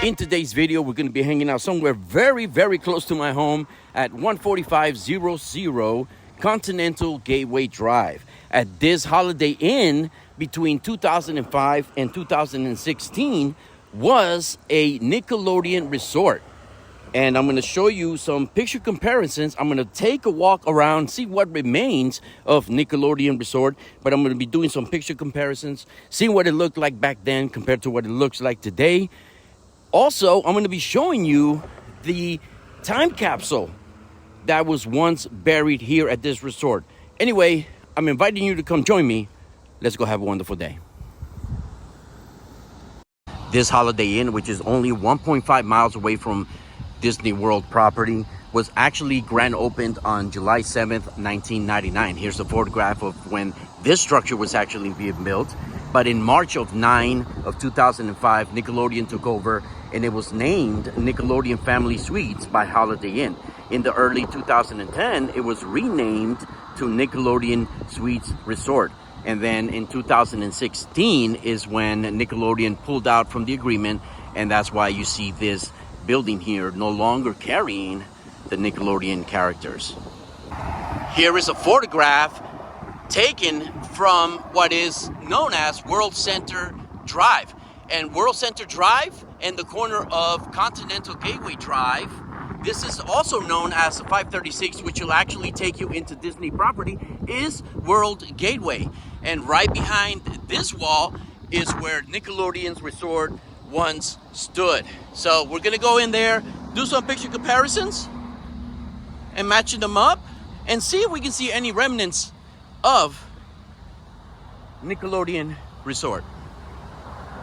In today's video, we're going to be hanging out somewhere very, very close to my home at 14500 Continental Gateway Drive. At this Holiday Inn between 2005 and 2016 was a Nickelodeon Resort. And I'm going to show you some picture comparisons. I'm going to take a walk around, see what remains of Nickelodeon Resort. But I'm going to be doing some picture comparisons, seeing what it looked like back then compared to what it looks like today. Also, I'm going to be showing you the time capsule that was once buried here at this resort. Anyway, I'm inviting you to come join me. Let's go have a wonderful day. This Holiday Inn, which is only 1.5 miles away from Disney World property, was actually grand opened on July 7th, 1999. Here's a photograph of when this structure was actually being built. But in March of 2005, Nickelodeon took over and it was named Nickelodeon Family Suites by Holiday Inn. In the early 2010, it was renamed to Nickelodeon Suites Resort. And then in 2016 is when Nickelodeon pulled out from the agreement, and that's why you see this building here no longer carrying the Nickelodeon characters. Here is a photograph taken from what is known as World Center Drive. And World Center Drive and the corner of Continental Gateway Drive, this is also known as the 536, which will actually take you into Disney property, is World Gateway. And right behind this wall is where Nickelodeon's Resort once stood. So we're gonna go in there, do some picture comparisons and matching them up and see if we can see any remnants of Nickelodeon Resort.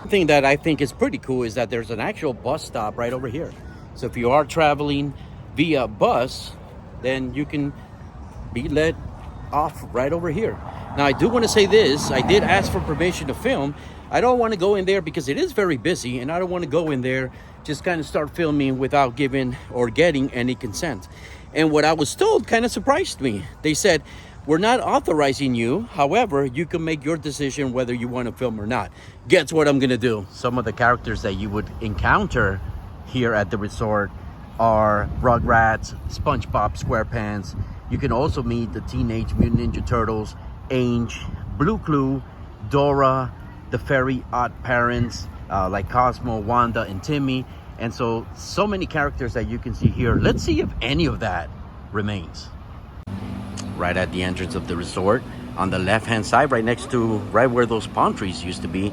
The thing that I think is pretty cool is that there's an actual bus stop right over here. So if you are traveling via bus, then you can be let off right over here. Now I do want to say this, I did ask for permission to film. I don't want to go in there because it is very busy, and I don't want to go in there just kind of start filming without giving or getting any consent. And what I was told kind of surprised me. They said, we're not authorizing you. However, you can make your decision whether you want to film or not. Guess what I'm going to do? Some of the characters that you would encounter here at the resort are Rugrats, SpongeBob SquarePants. You can also meet the Teenage Mutant Ninja Turtles, Ange, Blue Clue, Dora, the Fairy Odd Parents, like Cosmo, Wanda, and Timmy. And so many characters that you can see here. Let's see if any of that remains. Right at the entrance of the resort, on the left-hand side, right where those palm trees used to be,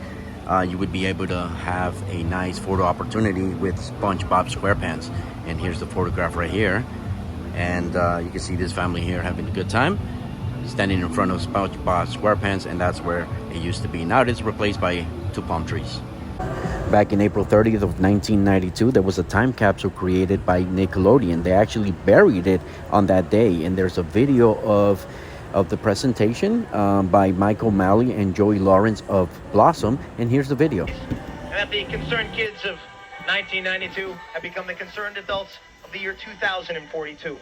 you would be able to have a nice photo opportunity with SpongeBob SquarePants. And here's the photograph right here. And you can see this family here having a good time, standing in front of SpongeBob SquarePants, and that's where it used to be. Now it is replaced by two palm trees. Back in April 30th of 1992, there was a time capsule created by Nickelodeon. They actually buried it on that day, and there's a video of the presentation by Mike O'Malley and Joey Lawrence of Blossom, and here's the video. And that the concerned kids of 1992 have become the concerned adults of the year 2042.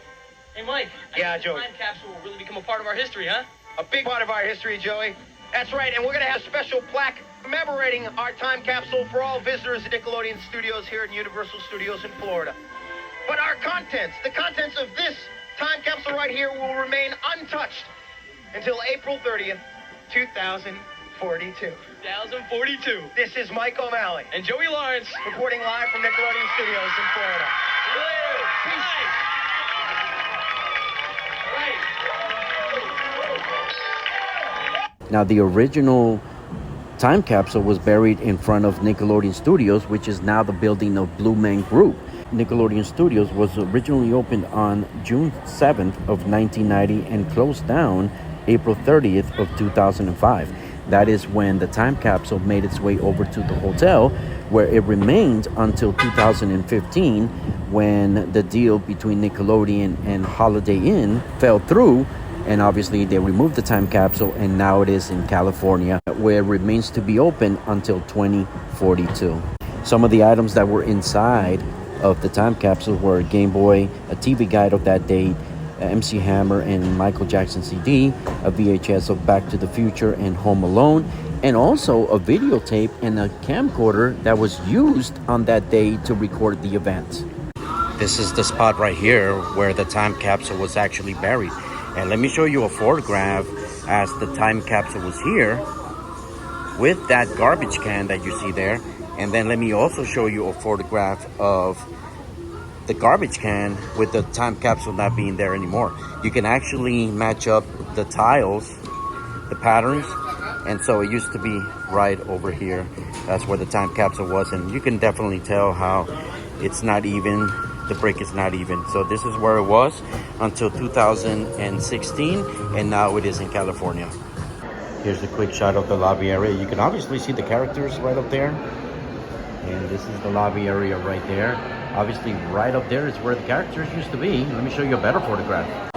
Hey, Mike. Yeah, Joey. The time capsule will really become a part of our history, huh? A big part of our history, Joey. That's right, and we're going to have a special plaque commemorating our time capsule for all visitors at Nickelodeon Studios here at Universal Studios in Florida. But our contents, the contents of this time capsule right here will remain untouched until April 30th, 2042. 2042. This is Mike O'Malley And Joey Lawrence. reporting live from Nickelodeon Studios in Florida. Peace. Now the original time capsule was buried in front of Nickelodeon Studios, which is now the building of Blue Man Group. Nickelodeon Studios was originally opened on June 7th of 1990 and closed down April 30th of 2005. That is when the time capsule made its way over to the hotel, where it remained until 2015, when the deal between Nickelodeon and Holiday Inn fell through. And obviously they removed the time capsule, and now it is in California, where it remains to be open until 2042. Some of the items that were inside of the time capsule were a Game Boy, a TV guide of that date, MC Hammer and Michael Jackson CD, a VHS of Back to the Future and Home Alone, and also a videotape and a camcorder that was used on that day to record the event. This is the spot right here where the time capsule was actually buried. And let me show you a photograph as the time capsule was here with that garbage can that you see there. And then let me also show you a photograph of the garbage can with the time capsule not being there anymore. You can actually match up the tiles, the patterns, and so it used to be right over here. That's where the time capsule was, and you can definitely tell how it's not even, the brick is not even. So this is where it was until 2016, and now it is in California. Here's a quick shot of the lobby area. You can obviously see the characters right up there. And this is the lobby area right there. Obviously, right up there is where the characters used to be. Let me show you a better photograph.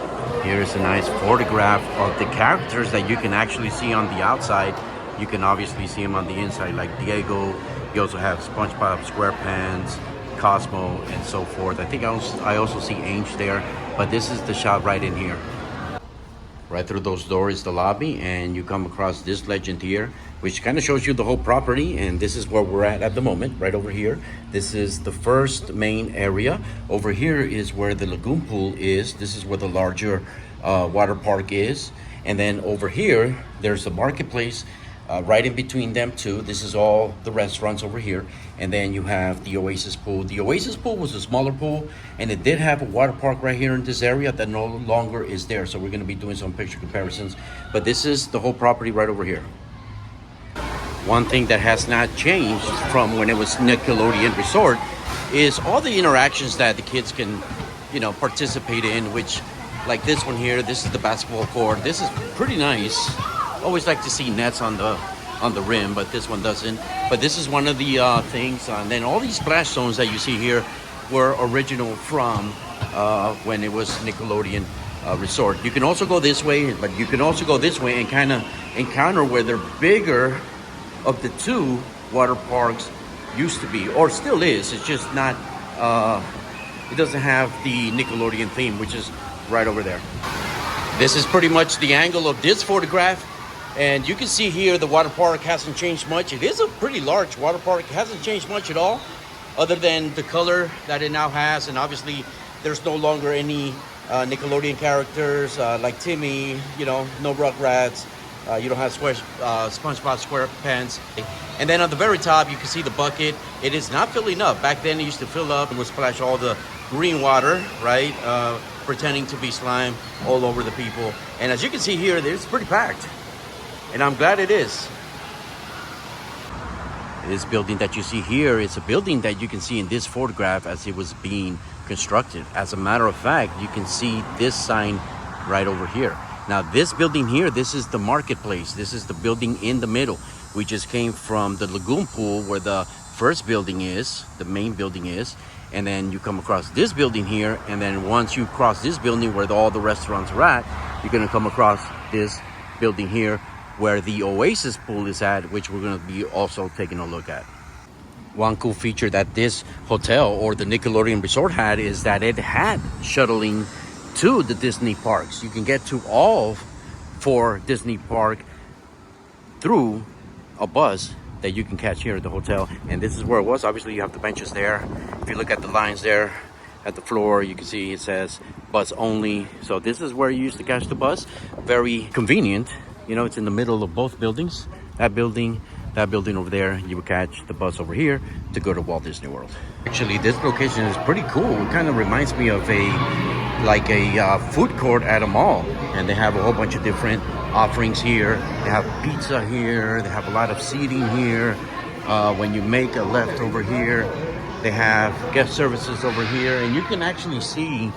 Here's a nice photograph of the characters that you can actually see on the outside. You can obviously see them on the inside, like Diego. You also have SpongeBob SquarePants, Cosmo, and so forth. I think I also see Ainge there, but this is the shot right in here. Right through those doors is the lobby, and you come across this legend here, which kind of shows you the whole property. And this is where we're at the moment, right over here. This is the first main area. Over here is where the lagoon pool is. This is where the larger water park is. And then over here, there's a marketplace right in between them two. This is all the restaurants over here. And then you have the Oasis pool. The Oasis pool was a smaller pool, and it did have a water park right here in this area that no longer is there. So we're going to be doing some picture comparisons. But this is the whole property right over here. One thing that has not changed from when it was Nickelodeon Resort is all the interactions that the kids can, participate in, which, like this one here, this is the basketball court. This is pretty nice. Always like to see nets on the rim, but this one doesn't. But this is one of the things. And then all these splash zones that you see here were original from when it was Nickelodeon Resort. You can also go this way, but you can also go this way and kind of encounter where they're bigger of the two water parks used to be, or still is. It's just not, it doesn't have the Nickelodeon theme, which is right over there. This is pretty much the angle of this photograph. And you can see here the water park hasn't changed much. It is a pretty large water park. It hasn't changed much at all, other than the color that it now has. And obviously, there's no longer any Nickelodeon characters like Timmy, no Rugrats. You don't have SpongeBob SquarePants. And then on the very top, you can see the bucket. It is not filling up. Back then, it used to fill up and would splash all the green water, right? Pretending to be slime all over the people. And as you can see here, it's pretty packed. And I'm glad it is. This building that you see here is a building that you can see in this photograph as it was being constructed. As a matter of fact, you can see this sign right over here. Now this building here, this is the marketplace. This is the building in the middle. We just came from the lagoon pool where the first building is, the main building is. And then you come across this building here. And then once you cross this building where all the restaurants are at, you're gonna come across this building here where the Oasis pool is at, which we're gonna be also taking a look at. One cool feature that this hotel or the Nickelodeon Resort had is that it had shuttling to the Disney parks. You can get to all 4 Disney park through a bus that you can catch here at the hotel. And this is where it was. Obviously you have the benches there. If you look at the lines there at the floor, you can see it says bus only. So this is where you used to catch the bus. Very convenient. It's in the middle of both buildings. That building over there, you would catch the bus over here to go to Walt Disney World. Actually, this location is pretty cool. It kind of reminds me of a food court at a mall. And they have a whole bunch of different offerings here. They have pizza here. They have a lot of seating here. When you make a left over here, they have guest services over here. And you can actually see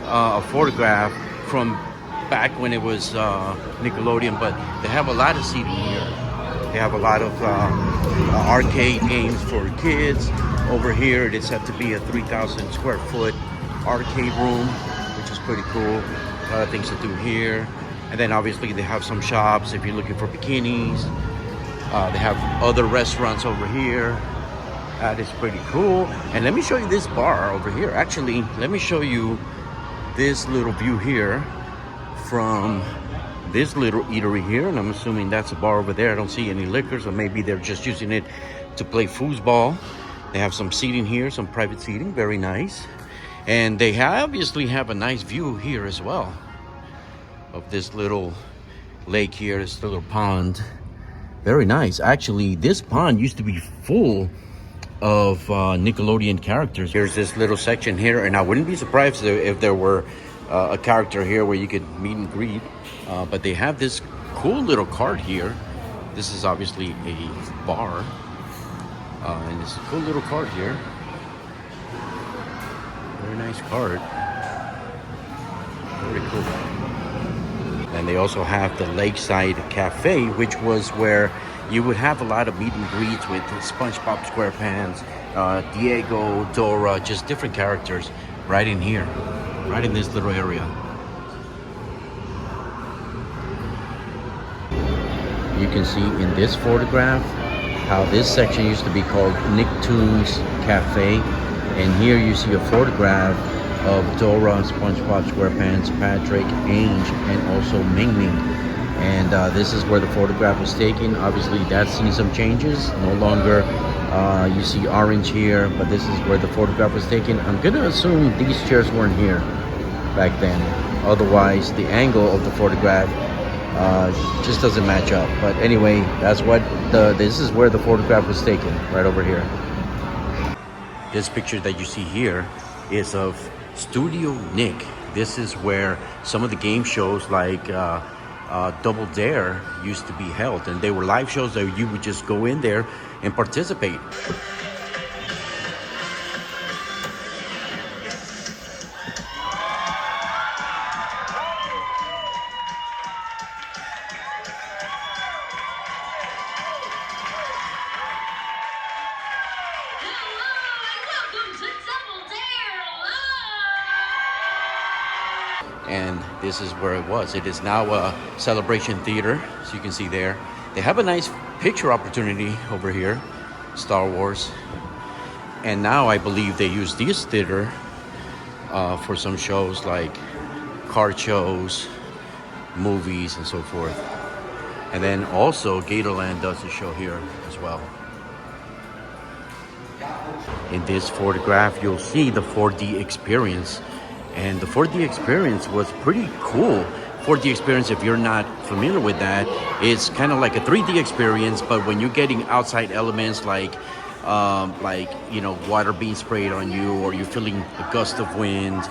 a photograph from back when it was Nickelodeon, but they have a lot of seating here. They have a lot of arcade games for kids. Over here, it is said to be a 3,000 square foot arcade room, which is pretty cool. A lot of things to do here. And then obviously they have some shops if you're looking for bikinis. They have other restaurants over here. That is pretty cool. And let me show you this bar over here. Actually, let me show you this little view here from this little eatery here, and I'm assuming that's a bar over there. I don't see any liquors, or maybe they're just using it to play foosball. They have some seating here, some private seating, very nice. And they obviously have a nice view here as well of this little lake here, this little pond. Very nice. Actually, this pond used to be full of Nickelodeon characters. Here's this little section here, and I wouldn't be surprised if there were a character here where you could meet and greet. But they have this cool little cart here. This is obviously a bar. And it's a cool little cart here. Very nice cart. Very cool. And they also have the Lakeside Cafe, which was where you would have a lot of meet and greets with SpongeBob SquarePants, Diego, Dora, just different characters right in here, right in this little area. You can see in this photograph how this section used to be called Nicktoons Cafe, and here you see a photograph of Dora, SpongeBob SquarePants, Patrick, Ange, and also Ming Ming. And this is where the photograph was taken. Obviously that's seen some changes. No longer you see orange here, but this is where the photograph was taken. I'm gonna assume these chairs weren't here back then. Otherwise the angle of the photograph just doesn't match up. But anyway, that's what this is where the photograph was taken, right over here. This picture that you see here is of Studio Nick. This is where some of the game shows like Double Dare used to be held, and they were live shows that you would just go in there and participate. And this is where it was. It is now a Celebration Theater, as you can see there. They have a nice picture opportunity over here, Star Wars. And now I believe they use this theater for some shows like car shows, movies, and so forth. And then also Gatorland does a show here as well. In this photograph, you'll see the 4D experience. And the 4D experience was pretty cool. 4D experience, if you're not familiar with that, it's kind of like a 3D experience, but when you're getting outside elements like water being sprayed on you, or you're feeling a gust of wind,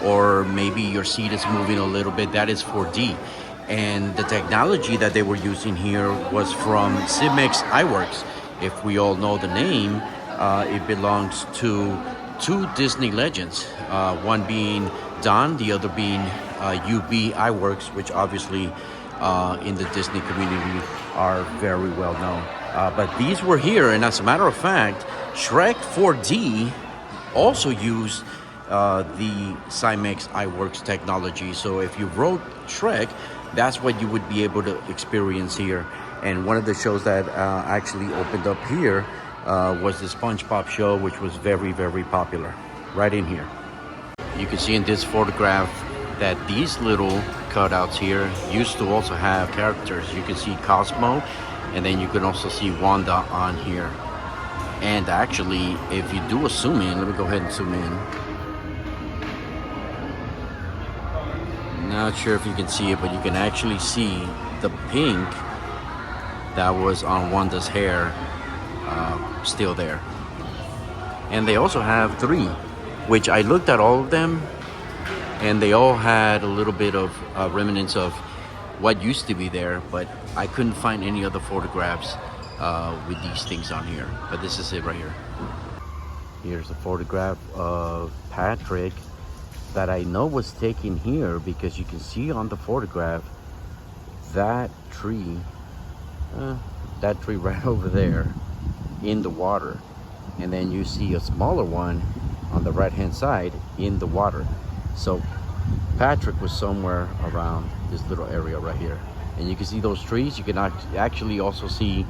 or maybe your seat is moving a little bit, that is 4D. And the technology that they were using here was from Simex iWorks. If we all know the name, it belongs to two Disney legends, one being Don, the other being UB iWorks, which obviously in the Disney community are very well known. But these were here, and as a matter of fact, Shrek 4D also used the Simex iWorks technology. So if you wrote Shrek, that's what you would be able to experience here. And one of the shows that actually opened up here was the SpongeBob show, which was very, very popular, right in here. You can see in this photograph that these little cutouts here used to also have characters. You can see Cosmo, and then you can also see Wanda on here. And actually, if you do a zoom in, let me go ahead and zoom in. Not sure if you can see it, but you can actually see the pink that was on Wanda's hair still there. And they also have 3, which I looked at all of them, and they all had a little bit of remnants of what used to be there, but I couldn't find any other photographs with these things on here. But this is it right here. Here's a photograph of Patrick that I know was taken here, because you can see on the photograph that tree right over there in the water, and then you see a smaller one on the right hand side in the water. So Patrick was somewhere around this little area right here, and you can see those trees. You can actually also see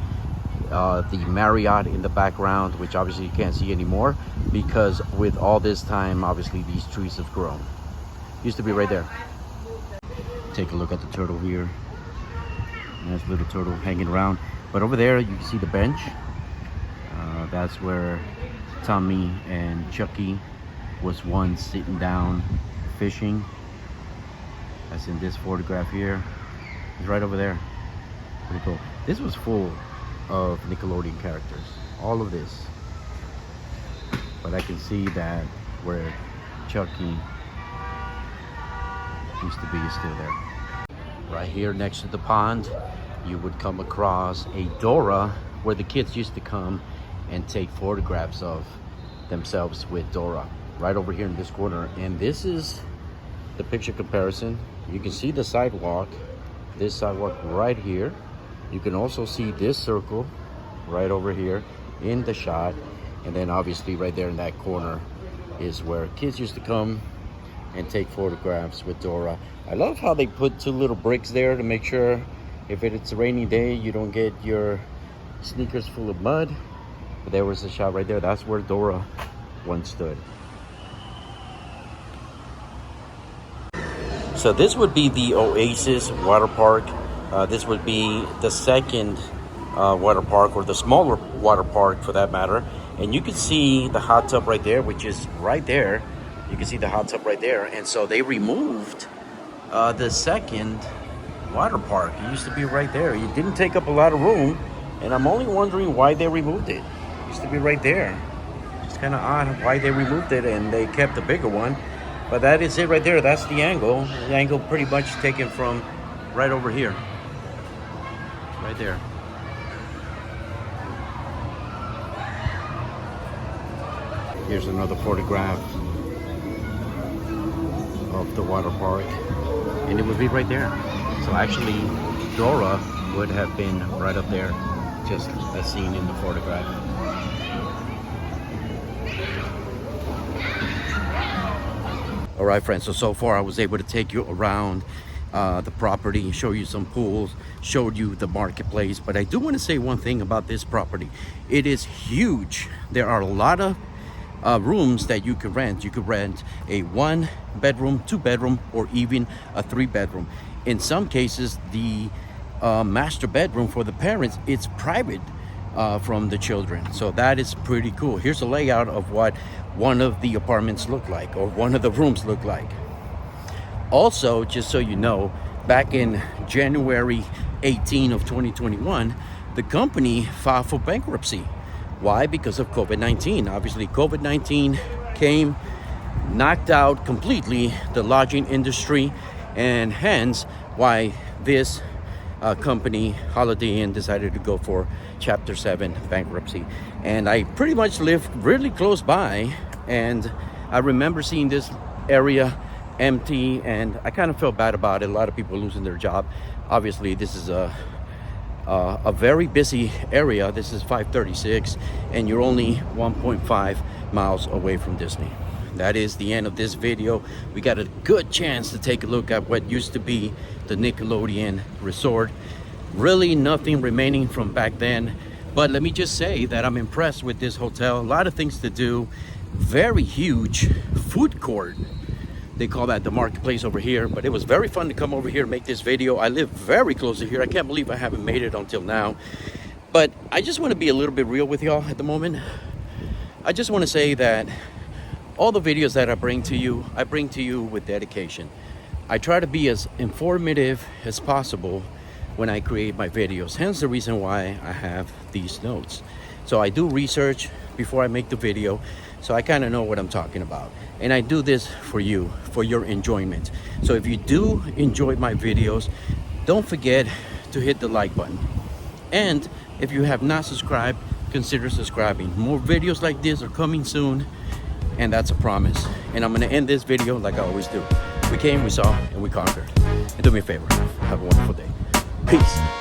the Marriott in the background, which obviously you can't see anymore, because with all this time, obviously these trees have grown. Used to be right there. Take a look at the turtle here. Nice little turtle hanging around. But over there, you can see the bench. That's where Tommy and Chucky was once sitting down fishing. That's in this photograph here. It's right over there. Pretty cool. This was full of Nickelodeon characters. All of this. But I can see that where Chucky used to be is still there. Right here next to the pond, you would come across a Dora where the kids used to come and take photographs of themselves with Dora. Right over here in this corner. And this is the picture comparison. You can see the sidewalk, this sidewalk right here. You can also see this circle right over here in the shot. And then obviously right there in that corner is where kids used to come and take photographs with Dora. I love how they put two little bricks there to make sure if it's a rainy day, you don't get your sneakers full of mud. But there was a shot right there. That's where Dora once stood. So this would be the Oasis water park. This would be the second water park, or the smaller water park for that matter. And you can see the hot tub right there, which is right there. You can see the hot tub right there. And so they removed the second water park. It used to be right there. It didn't take up a lot of room. And I'm only wondering why they removed it. It used to be right there. It's kind of odd why they removed it and they kept the bigger one. But that is it right there. That's the angle. The angle pretty much taken from right over here. Right there. Here's another photograph of the water park. And it would be right there. So actually, Dora would have been right up there, just as seen in the photograph. All right, friends, so far I was able to take you around the property, show you some pools, showed you the marketplace. But I do want to say one thing about this property. It is huge. There are a lot of rooms that you could rent. You could rent a 1-bedroom, 2-bedroom, or even a 3-bedroom. In some cases, the master bedroom for the parents, it's private from the children. So that is pretty cool. Here's a layout of what one of the apartments look like, or one of the rooms look like. Also, just so you know, back in January 18 of 2021, the company filed for bankruptcy. Why? Because of COVID-19. Obviously, COVID-19 came, knocked out completely the lodging industry, and hence why this company, Holiday Inn, decided to go for Chapter 7 bankruptcy. And I pretty much lived really close by, and I remember seeing this area empty, and I kind of felt bad about it. A lot of people losing their job. Obviously, this is a very busy area. This is 536, and you're only 1.5 miles away from Disney. That is the end of this video. We got a good chance to take a look at what used to be the Nickelodeon Resort. Really nothing remaining from back then, but let me just say that I'm impressed with this hotel. A lot of things to do. Very huge food court. They call that the marketplace over here, but it was very fun to come over here and make this video. I live very close to here. I can't believe I haven't made it until now. But I just want to be a little bit real with y'all at the moment. I just want to say that all the videos that I bring to you with dedication. I try to be as informative as possible when I create my videos. Hence the reason why I have these notes. So I do research before I make the video, so I kind of know what I'm talking about. And I do this for you, for your enjoyment. So if you do enjoy my videos, don't forget to hit the like button. And if you have not subscribed, consider subscribing. More videos like this are coming soon, and that's a promise. And I'm gonna end this video like I always do. We came, we saw, and we conquered. And do me a favor, have a wonderful day. Peace.